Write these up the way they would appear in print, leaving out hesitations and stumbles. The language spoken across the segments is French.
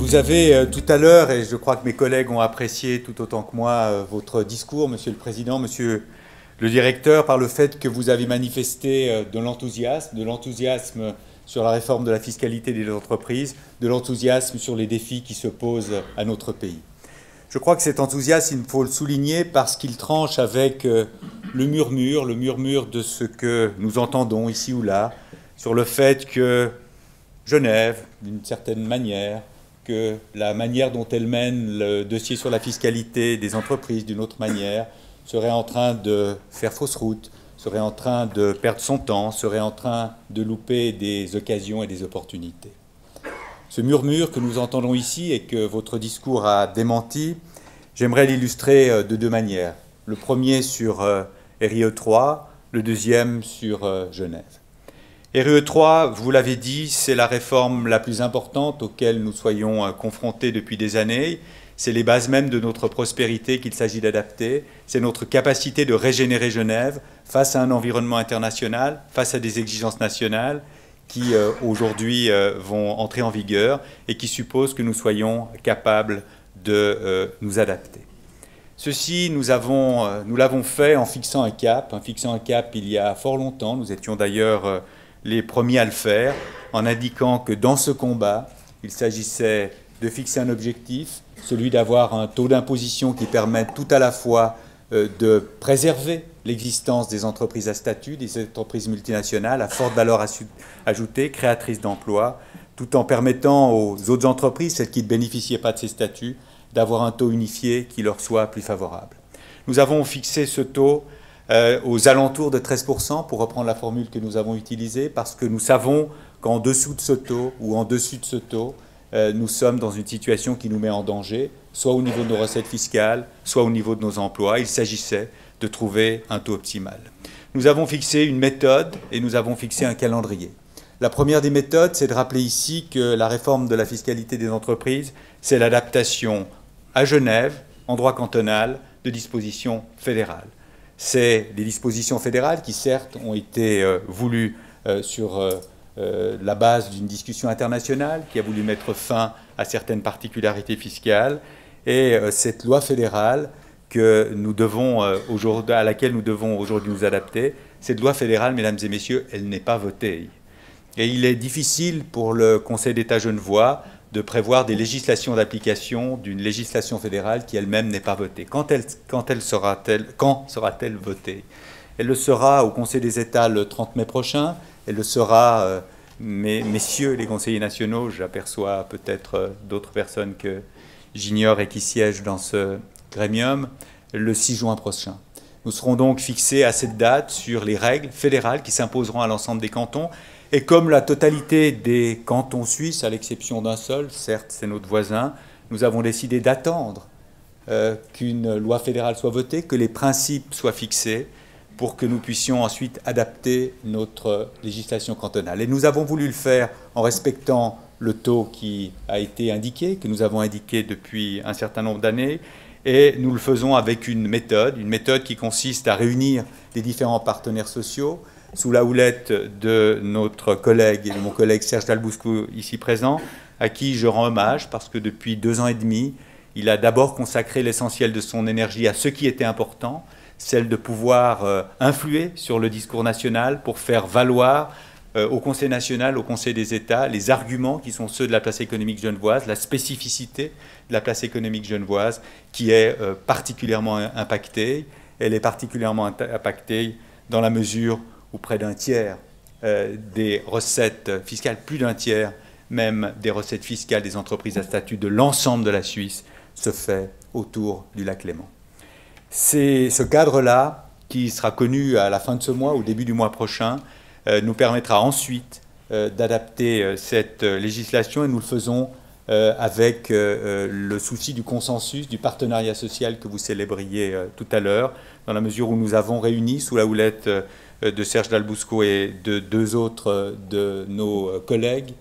Vous avez tout à l'heure, et je crois que mes collègues ont apprécié tout autant que moi votre discours, Monsieur le Président, Monsieur le Directeur, par le fait que vous avez manifesté de l'enthousiasme sur la réforme de la fiscalité des entreprises, de l'enthousiasme sur les défis qui se posent à notre pays. Je crois que cet enthousiasme, il faut le souligner parce qu'il tranche avec le murmure de ce que nous entendons ici ou là, sur le fait que Genève, d'une certaine manière, que la manière dont elle mène le dossier sur la fiscalité des entreprises d'une autre manière serait en train de faire fausse route, serait en train de perdre son temps, serait en train de louper des occasions et des opportunités. Ce murmure que nous entendons ici et que votre discours a démenti, j'aimerais l'illustrer de deux manières. Le premier sur RIE3, le deuxième sur Genève. RIE3, vous l'avez dit, c'est la réforme la plus importante auquel nous soyons confrontés depuis des années. C'est les bases mêmes de notre prospérité qu'il s'agit d'adapter. C'est notre capacité de régénérer Genève face à un environnement international, face à des exigences nationales qui aujourd'hui vont entrer en vigueur et qui supposent que nous soyons capables de nous adapter. Ceci, nous l'avons fait en fixant un cap il y a fort longtemps. Nous étions d'ailleurs les premiers à le faire, en indiquant que dans ce combat, il s'agissait de fixer un objectif, celui d'avoir un taux d'imposition qui permette tout à la fois de préserver l'existence des entreprises à statut, des entreprises multinationales à forte valeur ajoutée, créatrices d'emplois, tout en permettant aux autres entreprises, celles qui ne bénéficiaient pas de ces statuts, d'avoir un taux unifié qui leur soit plus favorable. Nous avons fixé ce taux aux alentours de 13%, pour reprendre la formule que nous avons utilisée, parce que nous savons qu'en dessous de ce taux ou en dessus de ce taux, nous sommes dans une situation qui nous met en danger, soit au niveau de nos recettes fiscales, soit au niveau de nos emplois. Il s'agissait de trouver un taux optimal. Nous avons fixé une méthode et nous avons fixé un calendrier. La première des méthodes, c'est de rappeler ici que la réforme de la fiscalité des entreprises, c'est l'adaptation à Genève, en droit cantonal, de dispositions fédérales. C'est des dispositions fédérales qui, certes, ont été voulues sur la base d'une discussion internationale qui a voulu mettre fin à certaines particularités fiscales. Et cette loi fédérale à laquelle nous devons aujourd'hui nous adapter, cette loi fédérale, mesdames et messieurs, elle n'est pas votée. Et il est difficile pour le Conseil d'État genevois de prévoir des législations d'application d'une législation fédérale qui elle-même n'est pas votée. Quand sera-t-elle votée? Elle le sera au Conseil des États le 30 mai prochain. Elle le sera, messieurs les conseillers nationaux, j'aperçois peut-être d'autres personnes que j'ignore et qui siègent dans ce grémium, le 6 juin prochain. Nous serons donc fixés à cette date sur les règles fédérales qui s'imposeront à l'ensemble des cantons. Et comme la totalité des cantons suisses, à l'exception d'un seul, certes c'est notre voisin, nous avons décidé d'attendre qu'une loi fédérale soit votée, que les principes soient fixés pour que nous puissions ensuite adapter notre législation cantonale. Et nous avons voulu le faire en respectant le taux qui a été indiqué, que nous avons indiqué depuis un certain nombre d'années, et nous le faisons avec une méthode qui consiste à réunir les différents partenaires sociaux, sous la houlette de notre collègue et de mon collègue Serge Dalbousco ici présent, à qui je rends hommage parce que depuis 2 ans et demi, il a d'abord consacré l'essentiel de son énergie à ce qui était important, celle de pouvoir influer sur le discours national pour faire valoir au Conseil national, au Conseil des États, les arguments qui sont ceux de la place économique genevoise, la spécificité de la place économique genevoise qui est particulièrement impactée. Elle est particulièrement impactée dans la mesure où près d'un tiers des recettes fiscales, plus d'un tiers même des recettes fiscales des entreprises à statut de l'ensemble de la Suisse se fait autour du lac Léman. C'est ce cadre-là, qui sera connu à la fin de ce mois, au début du mois prochain, nous permettra ensuite d'adapter cette législation et nous le faisons avec le souci du consensus, du partenariat social que vous célébriez tout à l'heure, dans la mesure où nous avons réuni sous la houlette de Serge Dalbousco et de 2 autres de nos collègues,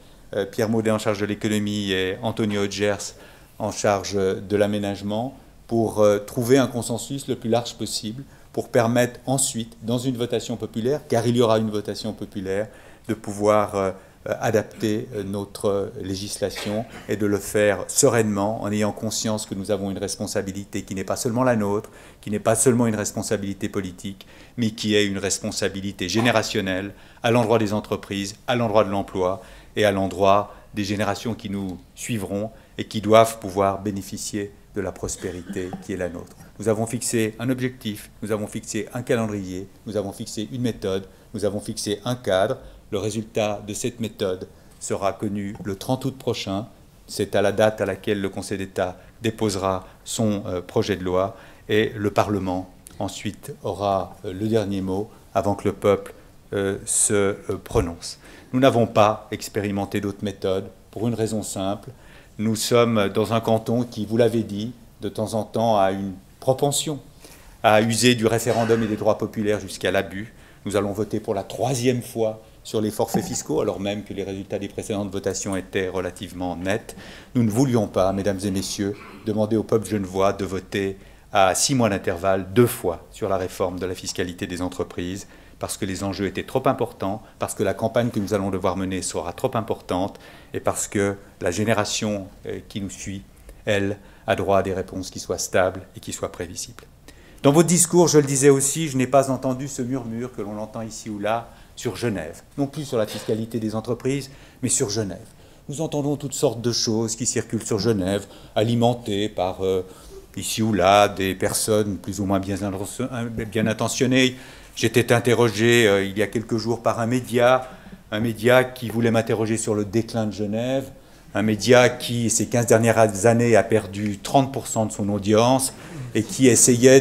Pierre Maudet en charge de l'économie et Antonio Hodgers en charge de l'aménagement, pour trouver un consensus le plus large possible, pour permettre ensuite, dans une votation populaire, car il y aura une votation populaire, de pouvoir adapter notre législation et de le faire sereinement en ayant conscience que nous avons une responsabilité qui n'est pas seulement la nôtre, qui n'est pas seulement une responsabilité politique, mais qui est une responsabilité générationnelle à l'endroit des entreprises, à l'endroit de l'emploi et à l'endroit des générations qui nous suivront et qui doivent pouvoir bénéficier de la prospérité qui est la nôtre. Nous avons fixé un objectif, nous avons fixé un calendrier, nous avons fixé une méthode, nous avons fixé un cadre. Le résultat de cette méthode sera connu le 30 août prochain. C'est à la date à laquelle le Conseil d'État déposera son projet de loi et le Parlement ensuite aura le dernier mot avant que le peuple se prononce. Nous n'avons pas expérimenté d'autres méthodes pour une raison simple. Nous sommes dans un canton qui, vous l'avez dit, de temps en temps a une propension à user du référendum et des droits populaires jusqu'à l'abus. Nous allons voter pour la 3e fois sur les forfaits fiscaux, alors même que les résultats des précédentes votations étaient relativement nets. Nous ne voulions pas, mesdames et messieurs, demander au peuple genevois de voter à 6 mois d'intervalle 2 fois sur la réforme de la fiscalité des entreprises, parce que les enjeux étaient trop importants, parce que la campagne que nous allons devoir mener sera trop importante, et parce que la génération qui nous suit, elle, a droit à des réponses qui soient stables et qui soient prévisibles. Dans votre discours, je le disais aussi, je n'ai pas entendu ce murmure que l'on entend ici ou là sur Genève. Non plus sur la fiscalité des entreprises, mais sur Genève. Nous entendons toutes sortes de choses qui circulent sur Genève, alimentées par, ici ou là, des personnes plus ou moins bien intentionnées. J'étais interrogé il y a quelques jours par un média qui voulait m'interroger sur le déclin de Genève, un média qui, ces 15 dernières années, a perdu 30% de son audience et qui essayait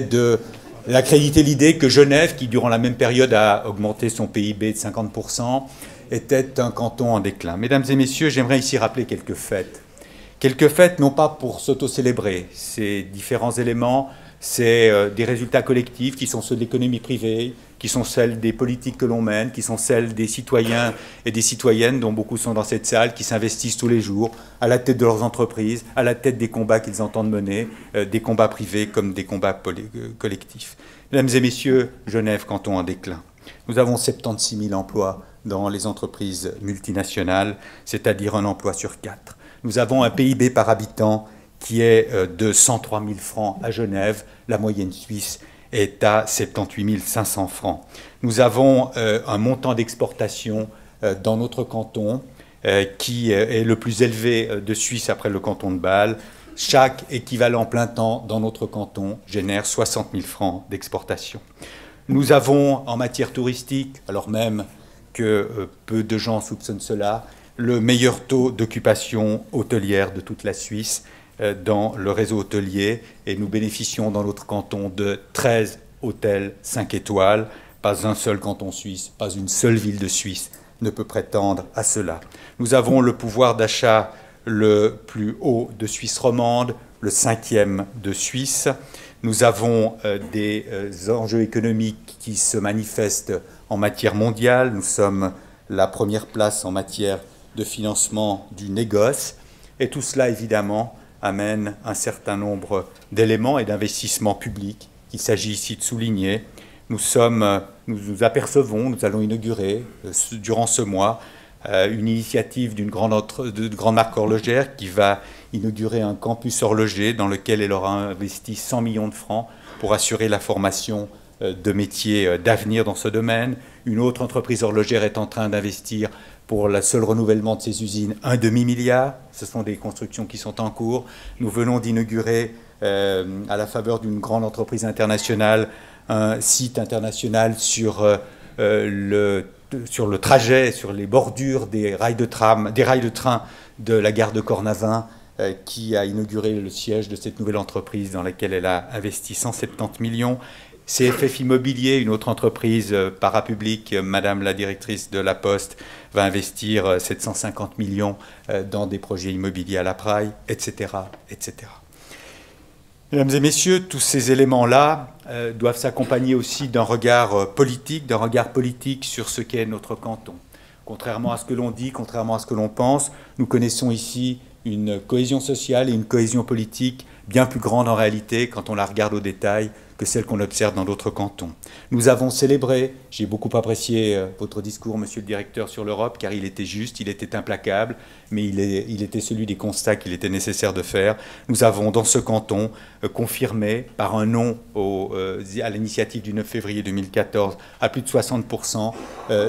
d'accréditer l'idée que Genève, qui durant la même période a augmenté son PIB de 50%, était un canton en déclin. Mesdames et messieurs, j'aimerais ici rappeler quelques faits. Quelques faits, non pas pour s'auto-célébrer. Ces différents éléments, c'est des résultats collectifs qui sont ceux de l'économie privée, qui sont celles des politiques que l'on mène, qui sont celles des citoyens et des citoyennes, dont beaucoup sont dans cette salle, qui s'investissent tous les jours à la tête de leurs entreprises, à la tête des combats qu'ils entendent mener, des combats privés comme des combats collectifs. Mesdames et messieurs, Genève, canton en déclin. Nous avons 76 000 emplois dans les entreprises multinationales, c'est-à-dire un emploi sur 4. Nous avons un PIB par habitant qui est de 103 000 francs à Genève. La moyenne suisse est à 78 500 francs. Nous avons un montant d'exportation dans notre canton qui est le plus élevé de Suisse après le canton de Bâle. Chaque équivalent plein temps dans notre canton génère 60 000 francs d'exportation. Nous avons, en matière touristique, alors même que peu de gens soupçonnent cela, le meilleur taux d'occupation hôtelière de toute la Suisse dans le réseau hôtelier, et nous bénéficions dans notre canton de 13 hôtels 5 étoiles. Pas un seul canton suisse, pas une seule ville de Suisse ne peut prétendre à cela. Nous avons le pouvoir d'achat le plus haut de Suisse romande, le 5e de Suisse. Nous avons des enjeux économiques qui se manifestent en matière mondiale. Nous sommes la première place en matière de financement du négoce. Et tout cela, évidemment, amène un certain nombre d'éléments et d'investissements publics qu'il s'agit ici de souligner. Nous apercevons, nous allons inaugurer durant ce mois une initiative d'une grande marque horlogère qui va inaugurer un campus horloger dans lequel elle aura investi 100 millions de francs pour assurer la formation de métiers d'avenir dans ce domaine. Une autre entreprise horlogère est en train d'investir pour le seul renouvellement de ses usines 1 demi-milliard. Ce sont des constructions qui sont en cours. Nous venons d'inaugurer, à la faveur d'une grande entreprise internationale, un site international sur le trajet, sur les bordures des rails de train de la gare de Cornavin, qui a inauguré le siège de cette nouvelle entreprise dans laquelle elle a investi 170 millions. CFF Immobilier, une autre entreprise parapublique, Madame la directrice de la Poste, va investir 750 millions dans des projets immobiliers à la Praille, etc., etc. Mesdames et messieurs, tous ces éléments-là doivent s'accompagner aussi d'un regard politique sur ce qu'est notre canton. Contrairement à ce que l'on dit, contrairement à ce que l'on pense, nous connaissons ici une cohésion sociale et une cohésion politique bien plus grande en réalité quand on la regarde au détail que celle qu'on observe dans d'autres cantons. Nous avons célébré, j'ai beaucoup apprécié votre discours, monsieur le directeur, sur l'Europe, car il était juste, il était implacable, mais il était celui des constats qu'il était nécessaire de faire. Nous avons, dans ce canton, confirmé par un non à l'initiative du 9 février 2014 à plus de 60%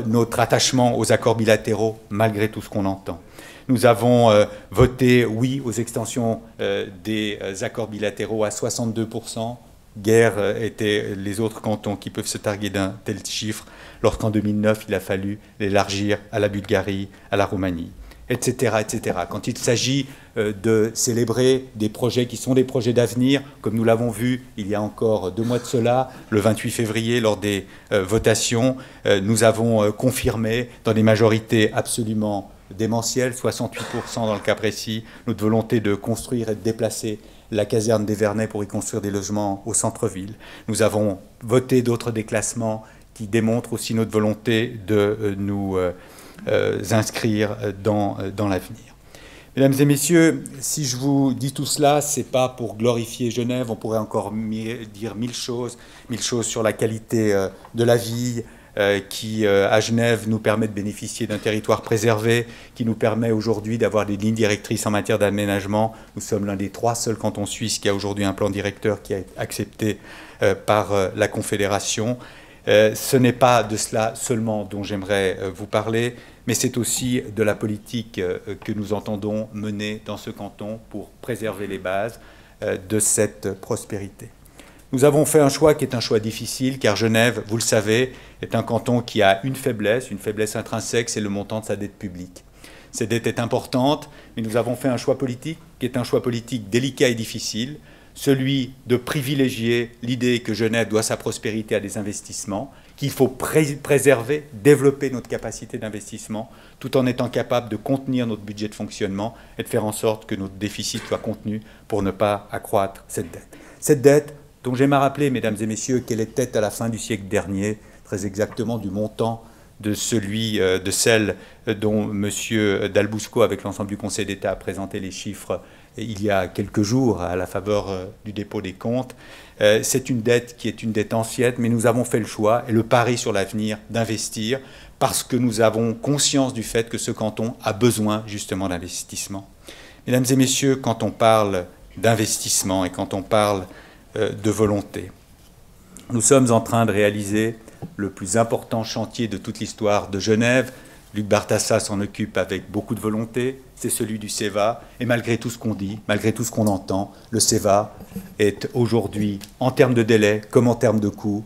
notre attachement aux accords bilatéraux, malgré tout ce qu'on entend. Nous avons voté oui aux extensions des accords bilatéraux à 62%. Guère étaient les autres cantons qui peuvent se targuer d'un tel chiffre, lorsqu'en 2009, il a fallu l'élargir à la Bulgarie, à la Roumanie, etc., etc. Quand il s'agit de célébrer des projets qui sont des projets d'avenir, comme nous l'avons vu il y a encore 2 mois de cela, le 28 février, lors des votations, nous avons confirmé dans des majorités absolument démentielles, 68% dans le cas précis, notre volonté de construire et de déplacer la caserne des Vernets pour y construire des logements au centre-ville. Nous avons voté d'autres déclassements qui démontrent aussi notre volonté de nous inscrire dans l'avenir. Mesdames et messieurs, si je vous dis tout cela, ce n'est pas pour glorifier Genève, on pourrait encore dire mille choses sur la qualité de la vie, qui, à Genève, nous permet de bénéficier d'un territoire préservé, qui nous permet aujourd'hui d'avoir des lignes directrices en matière d'aménagement. Nous sommes l'un des 3 seuls cantons suisses qui a aujourd'hui un plan directeur qui a été accepté par la Confédération. Ce n'est pas de cela seulement dont j'aimerais vous parler, mais c'est aussi de la politique que nous entendons mener dans ce canton pour préserver les bases de cette prospérité. Nous avons fait un choix qui est un choix difficile, car Genève, vous le savez, est un canton qui a une faiblesse intrinsèque, c'est le montant de sa dette publique. Cette dette est importante, mais nous avons fait un choix politique qui est un choix politique délicat et difficile, celui de privilégier l'idée que Genève doit sa prospérité à des investissements, qu'il faut préserver, développer notre capacité d'investissement, tout en étant capable de contenir notre budget de fonctionnement et de faire en sorte que notre déficit soit contenu pour ne pas accroître cette dette. Cette dette, dont j'aime à rappeler, mesdames et messieurs, qu'elle était à la fin du siècle dernier, très exactement du montant de celle dont M. Dalbousco, avec l'ensemble du Conseil d'État, a présenté les chiffres il y a quelques jours à la faveur du dépôt des comptes. C'est une dette qui est une dette ancienne, mais nous avons fait le choix et le pari sur l'avenir d'investir parce que nous avons conscience du fait que ce canton a besoin justement d'investissement. Mesdames et messieurs, quand on parle d'investissement et quand on parle de volonté, nous sommes en train de réaliser le plus important chantier de toute l'histoire de Genève. Luc Bartassa s'en occupe avec beaucoup de volonté, c'est celui du CEVA. Et malgré tout ce qu'on dit, malgré tout ce qu'on entend, le CEVA est aujourd'hui, en termes de délai comme en termes de coûts,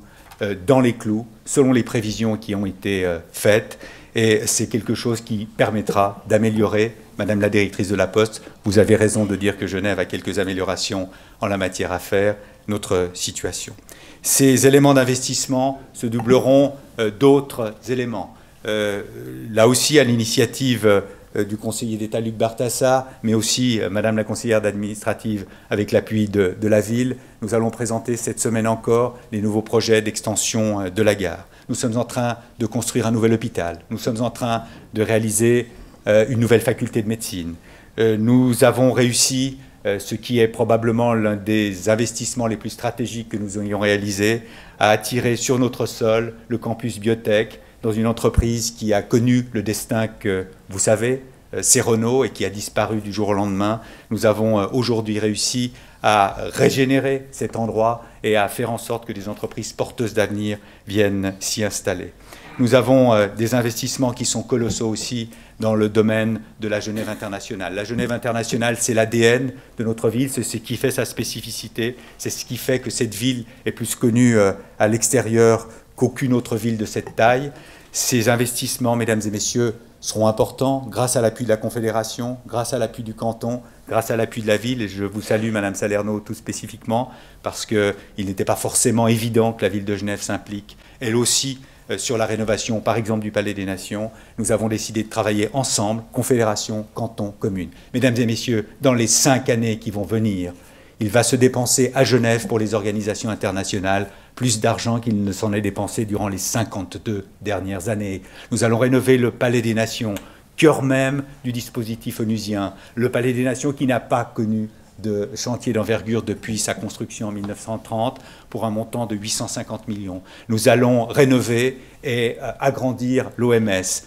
dans les clous, selon les prévisions qui ont été faites. Et c'est quelque chose qui permettra d'améliorer, Madame la directrice de la Poste, vous avez raison de dire que Genève a quelques améliorations en la matière à faire, notre situation. Ces éléments d'investissement se doubleront d'autres éléments. Là aussi, à l'initiative du conseiller d'État Luc Bartassa, mais aussi Madame la conseillère d'administrative avec l'appui de la ville, nous allons présenter cette semaine encore les nouveaux projets d'extension de la gare. Nous sommes en train de construire un nouvel hôpital. Nous sommes en train de réaliser une nouvelle faculté de médecine. Nous avons réussi ce qui est probablement l'un des investissements les plus stratégiques que nous ayons réalisé, à attirer sur notre sol le campus biotech dans une entreprise qui a connu le destin que vous savez, c'est Renault, et qui a disparu du jour au lendemain. Nous avons aujourd'hui réussi à régénérer cet endroit et à faire en sorte que des entreprises porteuses d'avenir viennent s'y installer. Nous avons des investissements qui sont colossaux aussi dans le domaine de la Genève internationale. La Genève internationale, c'est l'ADN de notre ville, c'est ce qui fait sa spécificité, c'est ce qui fait que cette ville est plus connue à l'extérieur qu'aucune autre ville de cette taille. Ces investissements, mesdames et messieurs, seront importants grâce à l'appui de la Confédération, grâce à l'appui du canton, grâce à l'appui de la ville. Et je vous salue, Madame Salerno, tout spécifiquement, parce qu'il n'était pas forcément évident que la ville de Genève s'implique, elle aussi, sur la rénovation, par exemple, du Palais des Nations. Nous avons décidé de travailler ensemble, Confédération, canton, commune. Mesdames et messieurs, dans les 5 années qui vont venir, il va se dépenser à Genève pour les organisations internationales plus d'argent qu'il ne s'en est dépensé durant les 52 dernières années. Nous allons rénover le Palais des Nations, cœur même du dispositif onusien. Le Palais des Nations qui n'a pas connu de chantiers d'envergure depuis sa construction en 1930 pour un montant de 850 millions. Nous allons rénover et agrandir l'OMS,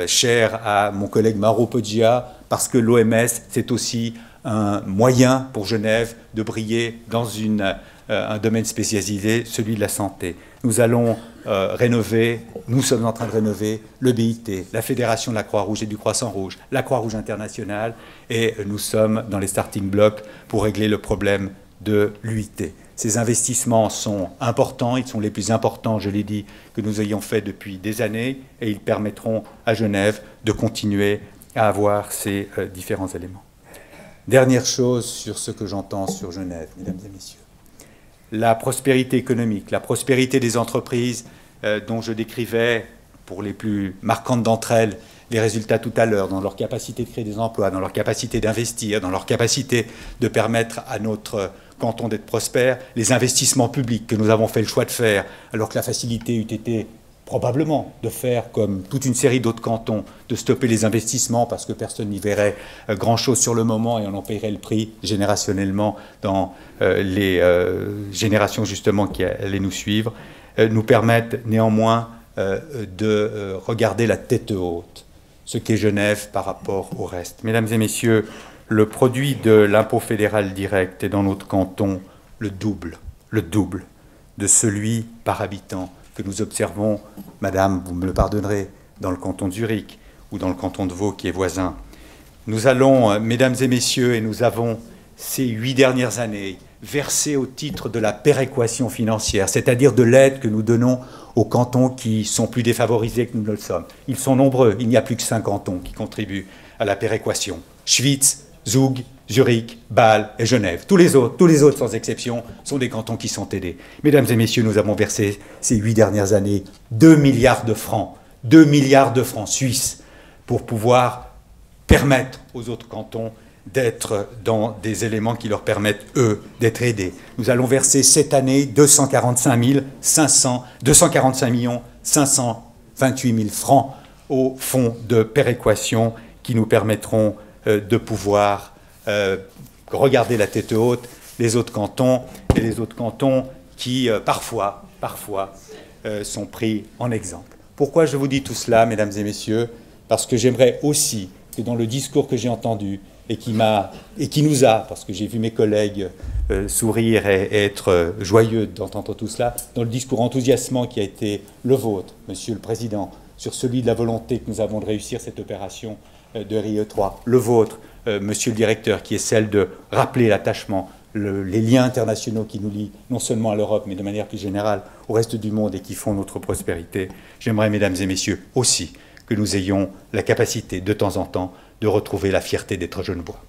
cher à mon collègue Mauro Poggia, parce que l'OMS, c'est aussi un moyen pour Genève de briller dans un domaine spécialisé, celui de la santé. Nous allons rénover, nous sommes en train de rénover le BIT, la Fédération de la Croix-Rouge et du Croissant-Rouge, la Croix-Rouge internationale, et nous sommes dans les starting blocks pour régler le problème de l'UIT. Ces investissements sont importants, ils sont les plus importants, je l'ai dit, que nous ayons fait depuis des années, et ils permettront à Genève de continuer à avoir ces différents éléments. Dernière chose sur ce que j'entends sur Genève, mesdames et messieurs. La prospérité économique, la prospérité des entreprises dont je décrivais, pour les plus marquantes d'entre elles, les résultats tout à l'heure, dans leur capacité de créer des emplois, dans leur capacité d'investir, dans leur capacité de permettre à notre canton d'être prospère, les investissements publics que nous avons fait le choix de faire, alors que la facilité eût été probablement de faire comme toute une série d'autres cantons, de stopper les investissements parce que personne n'y verrait grand-chose sur le moment et on en paierait le prix générationnellement dans les générations justement qui allaient nous suivre, nous permettent néanmoins de regarder la tête haute, ce qu'est Genève par rapport au reste. Mesdames et messieurs, le produit de l'impôt fédéral direct est dans notre canton le double de celui par habitant que nous observons, madame, vous me le pardonnerez, dans le canton de Zurich ou dans le canton de Vaud qui est voisin. Nous allons, mesdames et messieurs, et nous avons ces 8 dernières années versé au titre de la péréquation financière, c'est-à-dire de l'aide que nous donnons aux cantons qui sont plus défavorisés que nous ne le sommes. Ils sont nombreux, il n'y a plus que 5 cantons qui contribuent à la péréquation. Schwyz, Zug, Zurich, Bâle et Genève. Tous les autres, sans exception, sont des cantons qui sont aidés. Mesdames et messieurs, nous avons versé ces 8 dernières années 2 milliards de francs suisses pour pouvoir permettre aux autres cantons d'être dans des éléments qui leur permettent, eux, d'être aidés. Nous allons verser cette année 245 528 000 francs au fonds de péréquation qui nous permettront de pouvoir regarder la tête haute les autres cantons et les autres cantons qui parfois sont pris en exemple. Pourquoi je vous dis tout cela, mesdames et messieurs? Parce que j'aimerais aussi que dans le discours que j'ai entendu et qui nous a, parce que j'ai vu mes collègues sourire et être joyeux d'entendre tout cela, dans le discours enthousiasmant qui a été le vôtre, Monsieur le Président, sur celui de la volonté que nous avons de réussir cette opération de RIE3, le vôtre, Monsieur le Directeur, qui est celle de rappeler l'attachement, les liens internationaux qui nous lient non seulement à l'Europe, mais de manière plus générale au reste du monde et qui font notre prospérité. J'aimerais, mesdames et messieurs, aussi que nous ayons la capacité, de temps en temps, de retrouver la fierté d'être Genevois.